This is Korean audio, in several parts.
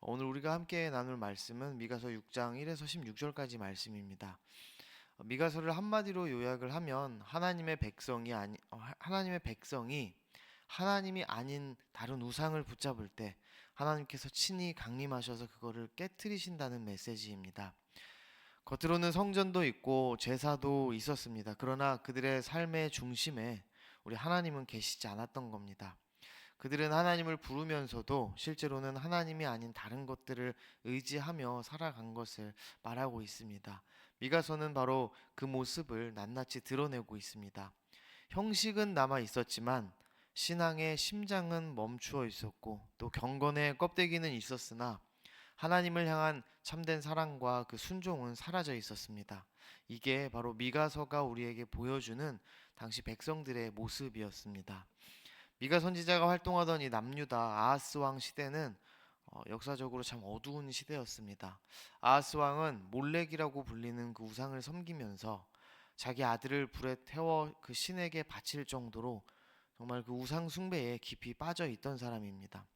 오늘 우리가 함께 나눌 말씀은 미가서 6장 1에서 16절까지 말씀입니다. 미가서를 한마디로 요약을 하면 하나님의 백성이 하나님이 아닌 다른 우상을 붙잡을 때 하나님께서 친히 강림하셔서 그거를 깨뜨리신다는 메시지입니다. 겉으로는 성전도 있고 제사도 있었습니다. 그러나 그들의 삶의 중심에 우리 하나님은 계시지 않았던 겁니다. 그들은 하나님을 부르면서도 실제로는 하나님이 아닌 다른 것들을 의지하며 살아간 것을 말하고 있습니다. 미가서는 바로 그 모습을 낱낱이 드러내고 있습니다. 형식은 남아 있었지만 신앙의 심장은 멈추어 있었고 또 경건의 껍데기는 있었으나 하나님을 향한 참된 사랑과 그 순종은 사라져 있었습니다. 이게 바로 미가서가 우리에게 보여주는 당시 백성들의 모습이었습니다. 미가 선지자가 활동하던 이 남유다 아하스 왕 시대는 역사적으로 참 어두운 시대였습니다. 아하스 왕은 몰렉이라고 불리는 그 우상을 섬기면서 자기 아들을 불에 태워 그 신에게 바칠 정도로 정말 그 우상 숭배에 깊이 빠져 있던 사람입니다.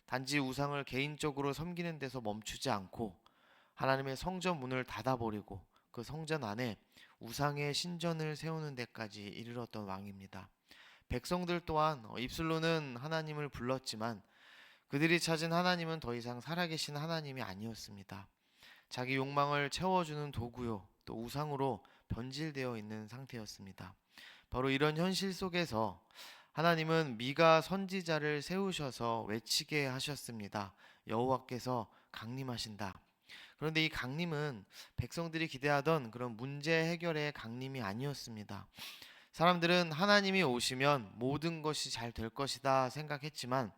단지 우상을 개인적으로 섬기는 데서 멈추지 않고 하나님의 성전 문을 닫아버리고 그 성전 안에 우상의 신전을 세우는 데까지 이르렀던 왕입니다. 백성들 또한 입술로는 하나님을 불렀지만 그들이 찾은 하나님은 더 이상 살아계신 하나님이 아니었습니다. 자기 욕망을 채워주는 도구요, 또 우상으로 변질되어 있는 상태였습니다. 바로 이런 현실 속에서 하나님은 미가 선지자를 세우셔서 외치게 하셨습니다. 여호와께서 강림하신다. 그런데 이 강림은 백성들이 기대하던 그런 문제 해결의 강림이 아니었습니다. 사람들은 하나님이 오시면 모든 것이 잘 될 것이다 생각했지만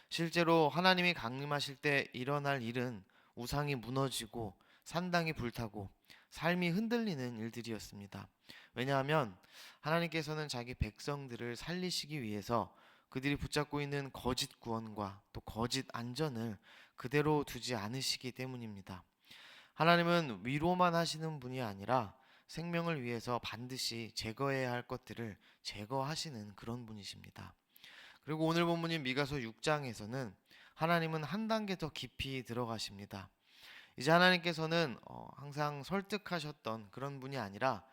실제로 하나님이 강림하실 때 일어날 일은 우상이 무너지고 산당이 불타고 삶이 흔들리는 일들이었습니다. 왜냐하면 하나님께서는 자기 백성들을 살리시기 위해서 그들이 붙잡고 있는 거짓 구원과 또 거짓 안전을 그대로 두지 않으시기 때문입니다. 하나님은 위로만 하시는 분이 아니라 생명을 위해서 반드시 제거해야 할 것들을 제거하시는 그런 분이십니다. 그리고 오늘 본문인 미가서 6장에서는 하나님은 한 단계 더 깊이 들어가십니다. 이제 하나님께서는 항상 설득하셨던 그런 분이 아니라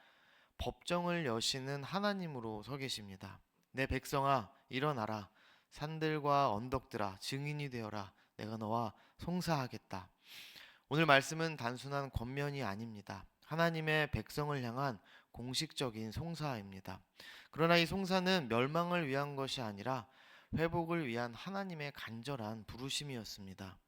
법정을 여시는 하나님으로 서 계십니다. 내 백성아 일어나라, 산들과 언덕들아 증인이 되어라, 내가 너와 송사하겠다. 오늘 말씀은 단순한 권면이 아닙니다. 하나님의 백성을 향한 공식적인 송사입니다. 그러나 이 송사는 멸망을 위한 것이 아니라 회복을 위한 하나님의 간절한 부르심이었습니다.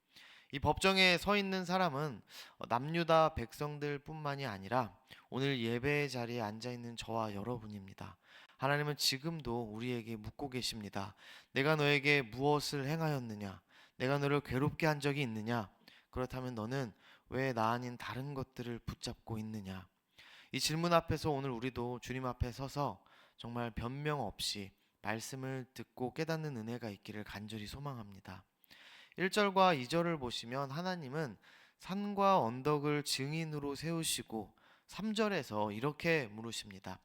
이 법정에 서 있는 사람은 남유다 백성들뿐만이 아니라 오늘 예배의 자리에 앉아 있는 저와 여러분입니다. 하나님은 지금도 우리에게 묻고 계십니다. 내가 너에게 무엇을 행하였느냐? 내가 너를 괴롭게 한 적이 있느냐? 그렇다면 너는 왜 나 아닌 다른 것들을 붙잡고 있느냐? 이 질문 앞에서 오늘 우리도 주님 앞에 서서 정말 변명 없이 말씀을 듣고 깨닫는 은혜가 있기를 간절히 소망합니다. 1절과 2절을 보시면 하나님은 산과 언덕을 증인으로 세우시고 3절에서 이렇게 물으십니다.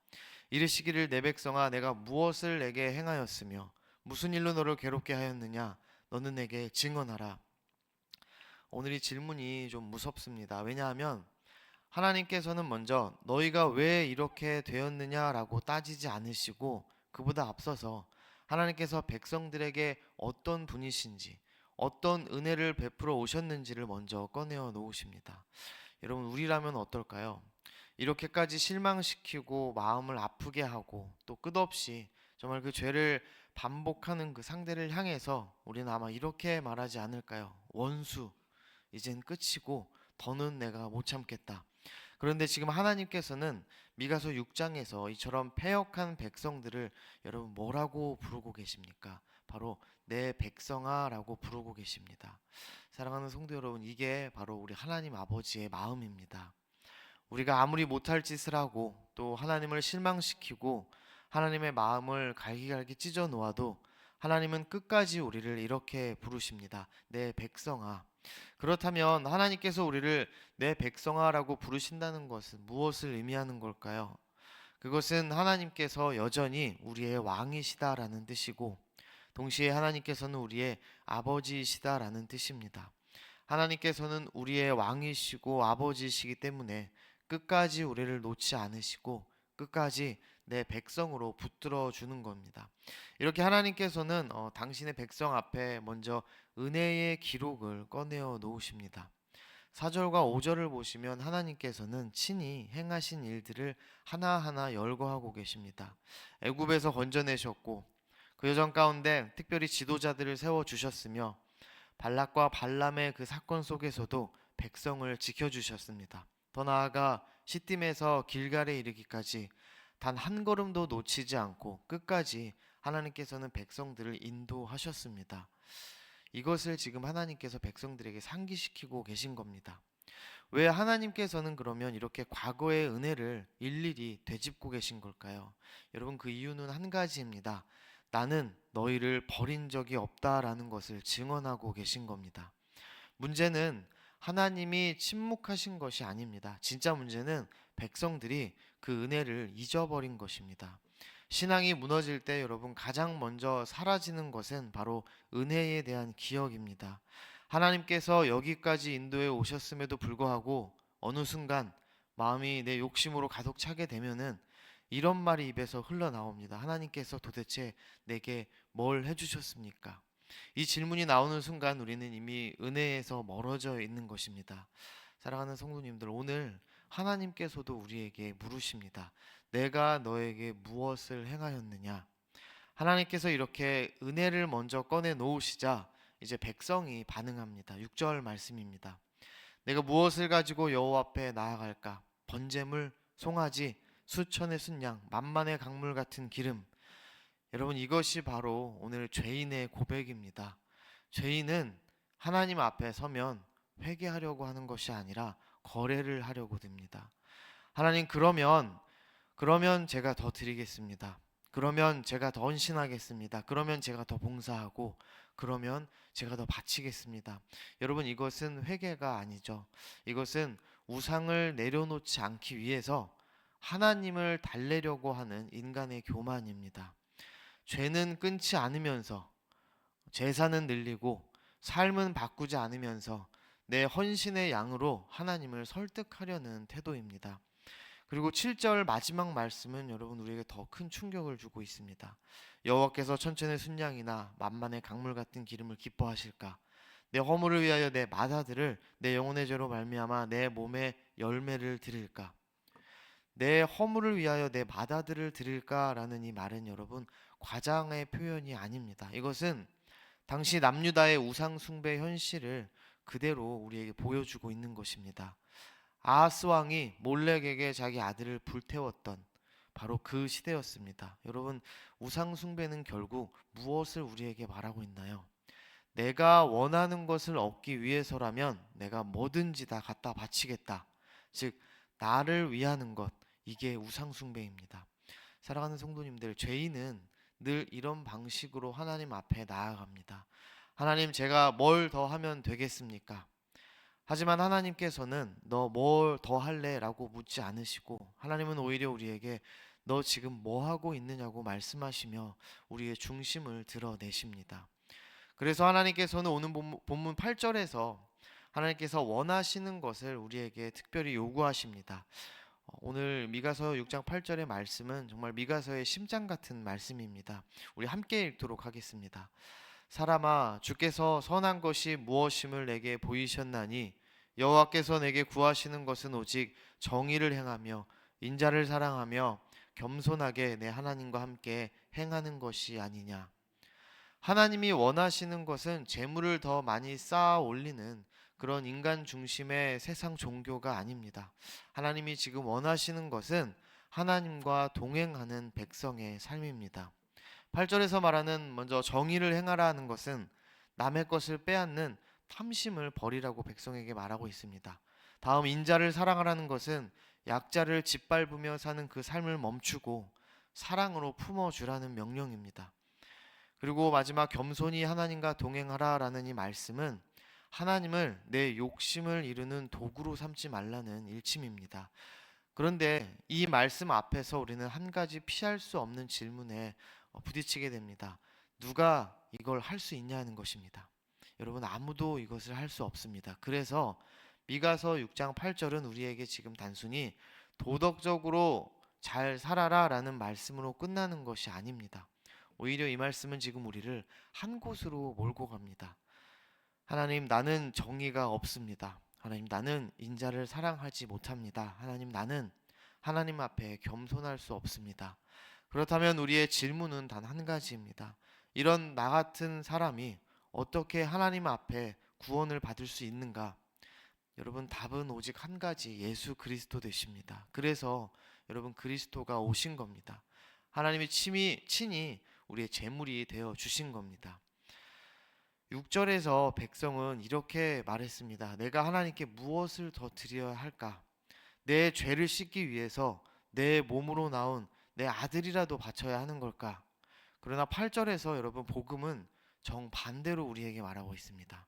이르시기를 내 백성아 내가 무엇을 내게 행하였으며 무슨 일로 너를 괴롭게 하였느냐? 너는 내게 증언하라. 오늘 이 질문이 좀 무섭습니다. 왜냐하면 하나님께서는 먼저 너희가 왜 이렇게 되었느냐라고 따지지 않으시고 그보다 앞서서 하나님께서 백성들에게 어떤 분이신지 어떤 은혜를 베풀어 오셨는지를 먼저 꺼내어 놓으십니다. 여러분 우리라면 어떨까요? 이렇게까지 실망시키고 마음을 아프게 하고 또 끝없이 정말 그 죄를 반복하는 그 상대를 향해서 우리는 아마 이렇게 말하지 않을까요? 원수 이젠 끝이고 더는 내가 못 참겠다. 그런데 지금 하나님께서는 미가서 6장에서 이처럼 패역한 백성들을 여러분 뭐라고 부르고 계십니까? 바로 내 백성아라고 부르고 계십니다. 사랑하는 성도 여러분, 이게 바로 우리 하나님 아버지의 마음입니다. 우리가 아무리 못할 짓을 하고 또 하나님을 실망시키고 하나님의 마음을 갈기갈기 찢어 놓아도 하나님은 끝까지 우리를 이렇게 부르십니다. 내 백성아. 그렇다면 하나님께서 우리를 내 백성아라고 부르신다는 것은 무엇을 의미하는 걸까요? 그것은 하나님께서 여전히 우리의 왕이시다라는 뜻이고 동시에 하나님께서는 우리의 아버지이시다라는 뜻입니다. 하나님께서는 우리의 왕이시고 아버지시기 때문에 끝까지 우리를 놓지 않으시고 끝까지 내 백성으로 붙들어 주는 겁니다. 이렇게 하나님께서는 당신의 백성 앞에 먼저 은혜의 기록을 꺼내어 놓으십니다. 4절과 5절을 보시면 하나님께서는 친히 행하신 일들을 하나하나 열거하고 계십니다. 애굽에서 건져내셨고 그 여정 가운데 특별히 지도자들을 세워 주셨으며 발락과 발람의 그 사건 속에서도 백성을 지켜주셨습니다. 더 나아가 시딤에서 길갈에 이르기까지 단 한 걸음도 놓치지 않고 끝까지 하나님께서는 백성들을 인도하셨습니다. 이것을 지금 하나님께서 백성들에게 상기시키고 계신 겁니다. 왜 하나님께서는 그러면 이렇게 과거의 은혜를 일일이 되짚고 계신 걸까요? 여러분, 그 이유는 한 가지입니다. 나는 너희를 버린 적이 없다라는 것을 증언하고 계신 겁니다. 문제는 하나님이 침묵하신 것이 아닙니다. 진짜 문제는 백성들이 그 은혜를 잊어버린 것입니다. 신앙이 무너질 때 여러분 가장 먼저 사라지는 것은 바로 은혜에 대한 기억입니다. 하나님께서 여기까지 인도해 오셨음에도 불구하고 어느 순간 마음이 내 욕심으로 가득 차게 되면은 이런 말이 입에서 흘러나옵니다. 하나님께서 도대체 내게 뭘 해주셨습니까? 이 질문이 나오는 순간 우리는 이미 은혜에서 멀어져 있는 것입니다. 사랑하는 성도님들, 오늘 하나님께서도 우리에게 물으십니다. 내가 너에게 무엇을 행하였느냐? 하나님께서 이렇게 은혜를 먼저 꺼내 놓으시자 이제 백성이 반응합니다. 6절 말씀입니다. 내가 무엇을 가지고 여호와 앞에 나아갈까? 번제물, 송아지, 수천의 순양, 만만의 강물 같은 기름. 여러분, 이것이 바로 오늘 죄인의 고백입니다. 죄인은 하나님 앞에 서면 회개하려고 하는 것이 아니라 거래를 하려고 듭니다. 하나님, 그러면 제가 더 드리겠습니다. 그러면 제가 더 헌신하겠습니다. 그러면 제가 더 봉사하고 그러면 제가 더 바치겠습니다. 여러분, 이것은 회개가 아니죠. 이것은 우상을 내려놓지 않기 위해서 하나님을 달래려고 하는 인간의 교만입니다. 죄는 끊지 않으면서 제사는 늘리고 삶은 바꾸지 않으면서 내 헌신의 양으로 하나님을 설득하려는 태도입니다. 그리고 7절 마지막 말씀은 여러분 우리에게 더 큰 충격을 주고 있습니다. 여호와께서 천천의 순양이나 만만의 강물 같은 기름을 기뻐하실까? 내 허물을 위하여 내 맏아들을 내 영혼의 죄로 말미암아 내 몸에 열매를 드릴까? 내 허물을 위하여 내 맏아들을 드릴까라는 이 말은 여러분 과장의 표현이 아닙니다. 이것은 당시 남유다의 우상 숭배 현실을 그대로 우리에게 보여주고 있는 것입니다. 아하스 왕이 몰렉에게 자기 아들을 불태웠던 바로 그 시대였습니다. 여러분, 우상 숭배는 결국 무엇을 우리에게 말하고 있나요? 내가 원하는 것을 얻기 위해서라면 내가 뭐든지 다 갖다 바치겠다. 즉, 나를 위하는 것, 이게 우상 숭배입니다. 사랑하는 성도님들, 죄인은 늘 이런 방식으로 하나님 앞에 나아갑니다. 하나님, 제가 뭘 더 하면 되겠습니까? 하지만 하나님께서는 너 뭘 더 할래? 라고 묻지 않으시고 하나님은 오히려 우리에게 너 지금 뭐 하고 있느냐고 말씀하시며 우리의 중심을 드러내십니다. 그래서 하나님께서는 오늘 본문 8절에서 하나님께서 원하시는 것을 우리에게 특별히 요구하십니다. 오늘 미가서 6장 8절의 말씀은 정말 미가서의 심장 같은 말씀입니다. 우리 함께 읽도록 하겠습니다. 사람아, 주께서 선한 것이 무엇임을 내게 보이셨나니 여호와께서 내게 구하시는 것은 오직 정의를 행하며 인자를 사랑하며 겸손하게 내 하나님과 함께 행하는 것이 아니냐. 하나님이 원하시는 것은 재물을 더 많이 쌓아 올리는 그런 인간 중심의 세상 종교가 아닙니다. 하나님이 지금 원하시는 것은 하나님과 동행하는 백성의 삶입니다. 8절에서 말하는 먼저 정의를 행하라 하는 것은 남의 것을 빼앗는 탐심을 버리라고 백성에게 말하고 있습니다. 다음 인자를 사랑하라는 것은 약자를 짓밟으며 사는 그 삶을 멈추고 사랑으로 품어주라는 명령입니다. 그리고 마지막 겸손히 하나님과 동행하라라는 이 말씀은 하나님을 내 욕심을 이루는 도구로 삼지 말라는 일침입니다. 그런데 이 말씀 앞에서 우리는 한 가지 피할 수 없는 질문에 부딪히게 됩니다. 누가 이걸 할 수 있냐는 것입니다. 여러분 아무도 이것을 할 수 없습니다. 그래서 미가서 6장 8절은 우리에게 지금 단순히 도덕적으로 잘 살아라 라는 말씀으로 끝나는 것이 아닙니다. 오히려 이 말씀은 지금 우리를 한 곳으로 몰고 갑니다. 하나님, 나는 정의가 없습니다. 하나님, 나는 인자를 사랑하지 못합니다. 하나님, 나는 하나님 앞에 겸손할 수 없습니다. 그렇다면 우리의 질문은 단 한 가지입니다. 이런 나 같은 사람이 어떻게 하나님 앞에 구원을 받을 수 있는가? 여러분, 답은 오직 한 가지, 예수 그리스도 되십니다. 그래서 여러분, 그리스도가 오신 겁니다. 하나님이 친히 우리의 제물이 되어 주신 겁니다. 6절에서 백성은 이렇게 말했습니다. 내가 하나님께 무엇을 더 드려야 할까? 내 죄를 씻기 위해서 내 몸으로 나온 내 아들이라도 바쳐야 하는 걸까? 그러나 8절에서 여러분, 복음은 정반대로 우리에게 말하고 있습니다.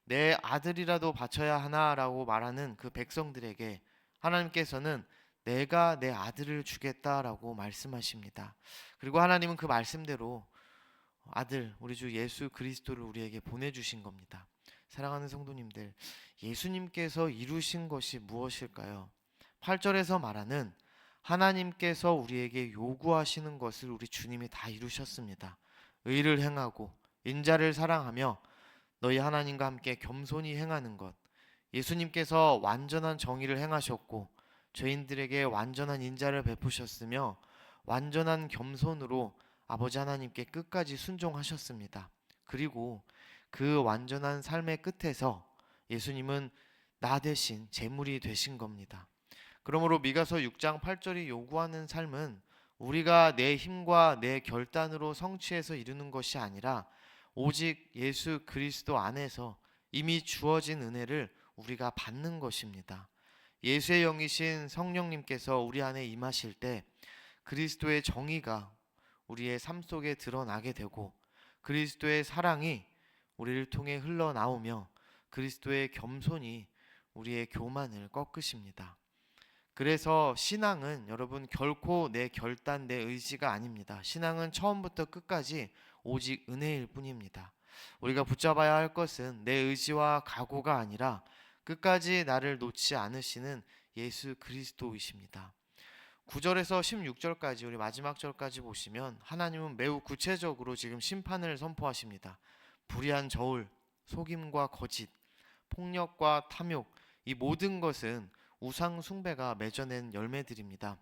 내 아들이라도 바쳐야 하나라고 말하는 그 백성들에게 하나님께서는 내가 내 아들을 주겠다라고 말씀하십니다. 그리고 하나님은 그 말씀대로 아들, 우리 주 예수 그리스도를 우리에게 보내주신 겁니다. 사랑하는 성도님들, 예수님께서 이루신 것이 무엇일까요? 8절에서 말하는 하나님께서 우리에게 요구하시는 것을 우리 주님이 다 이루셨습니다. 의를 행하고 인자를 사랑하며 너희 하나님과 함께 겸손히 행하는 것. 예수님께서 완전한 정의를 행하셨고 죄인들에게 완전한 인자를 베푸셨으며 완전한 겸손으로 아버지 하나님께 끝까지 순종하셨습니다. 그리고 그 완전한 삶의 끝에서 예수님은 나 대신 제물이 되신 겁니다. 그러므로 미가서 6장 8절이 요구하는 삶은 우리가 내 힘과 내 결단으로 성취해서 이루는 것이 아니라 오직 예수 그리스도 안에서 이미 주어진 은혜를 우리가 받는 것입니다. 예수의 영이신 성령님께서 우리 안에 임하실 때 그리스도의 정의가 우리의 삶 속에 드러나게 되고 그리스도의 사랑이 우리를 통해 흘러나오며 그리스도의 겸손이 우리의 교만을 꺾으십니다. 그래서 신앙은 여러분 결코 내 결단, 내 의지가 아닙니다. 신앙은 처음부터 끝까지 오직 은혜일 뿐입니다. 우리가 붙잡아야 할 것은 내 의지와 각오가 아니라 끝까지 나를 놓지 않으시는 예수 그리스도이십니다. 9절에서 16절까지 우리 마지막 절까지 보시면 하나님은 매우 구체적으로 지금 심판을 선포하십니다. 불의한 저울, 속임과 거짓, 폭력과 탐욕, 이 모든 것은 우상 숭배가 맺어낸 열매들입니다.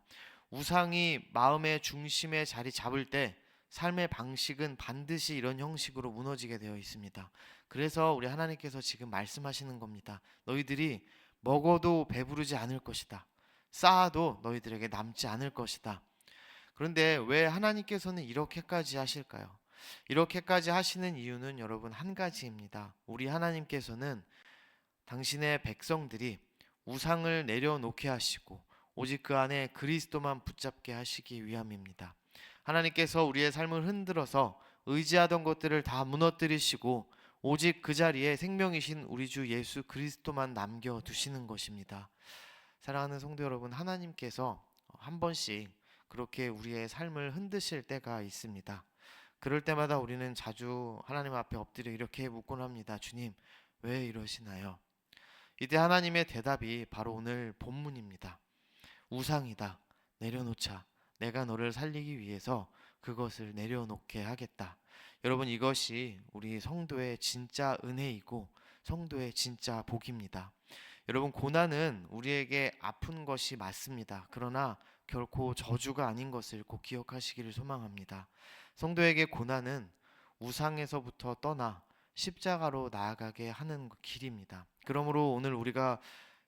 우상이 마음의 중심에 자리 잡을 때 삶의 방식은 반드시 이런 형식으로 무너지게 되어 있습니다. 그래서 우리 하나님께서 지금 말씀하시는 겁니다. 너희들이 먹어도 배부르지 않을 것이다. 쌓아도 너희들에게 남지 않을 것이다. 그런데 왜 하나님께서는 이렇게까지 하실까요? 이렇게까지 하시는 이유는 여러분 한 가지입니다. 우리 하나님께서는 당신의 백성들이 우상을 내려놓게 하시고 오직 그 안에 그리스도만 붙잡게 하시기 위함입니다. 하나님께서 우리의 삶을 흔들어서 의지하던 것들을 다 무너뜨리시고 오직 그 자리에 생명이신 우리 주 예수 그리스도만 남겨두시는 것입니다. 사랑하는 성도 여러분, 하나님께서 한 번씩 그렇게 우리의 삶을 흔드실 때가 있습니다. 그럴 때마다 우리는 자주 하나님 앞에 엎드려 이렇게 묻곤 합니다. 주님, 왜 이러시나요? 이때 하나님의 대답이 바로 오늘 본문입니다. 우상이다. 내려놓자. 내가 너를 살리기 위해서 그것을 내려놓게 하겠다. 여러분, 이것이 우리 성도의 진짜 은혜이고 성도의 진짜 복입니다. 여러분, 고난은 우리에게 아픈 것이 맞습니다. 그러나 결코 저주가 아닌 것을 꼭 기억하시기를 소망합니다. 성도에게 고난은 우상에서부터 떠나 십자가로 나아가게 하는 길입니다. 그러므로 오늘 우리가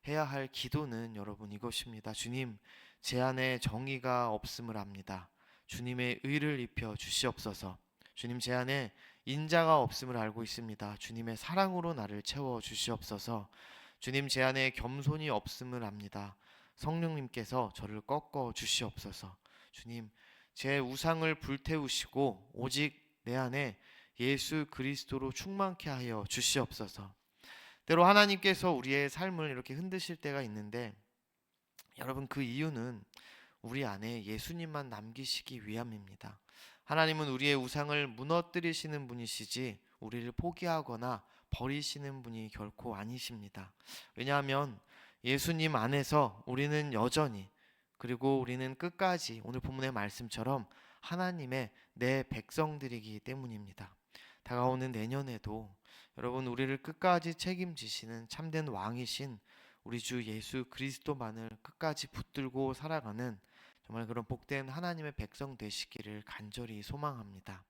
해야 할 기도는 여러분 이것입니다. 주님, 제 안에 정의가 없음을 압니다. 주님의 의를 입혀 주시옵소서. 주님, 제 안에 인자가 없음을 알고 있습니다. 주님의 사랑으로 나를 채워 주시옵소서. 주님, 제 안에 겸손이 없음을 압니다. 성령님께서 저를 꺾어 주시옵소서. 주님, 제 우상을 불태우시고 오직 내 안에 예수 그리스도로 충만케 하여 주시옵소서. 때로 하나님께서 우리의 삶을 이렇게 흔드실 때가 있는데 여러분, 그 이유는 우리 안에 예수님만 남기시기 위함입니다. 하나님은 우리의 우상을 무너뜨리시는 분이시지 우리를 포기하거나 버리시는 분이 결코 아니십니다. 왜냐하면 예수님 안에서 우리는 여전히, 그리고 우리는 끝까지 오늘 본문의 말씀처럼 하나님의 내 백성들이기 때문입니다. 다가오는 내년에도 여러분, 우리를 끝까지 책임지시는 참된 왕이신 우리 주 예수 그리스도만을 끝까지 붙들고 살아가는 정말 그런 복된 하나님의 백성 되시기를 간절히 소망합니다.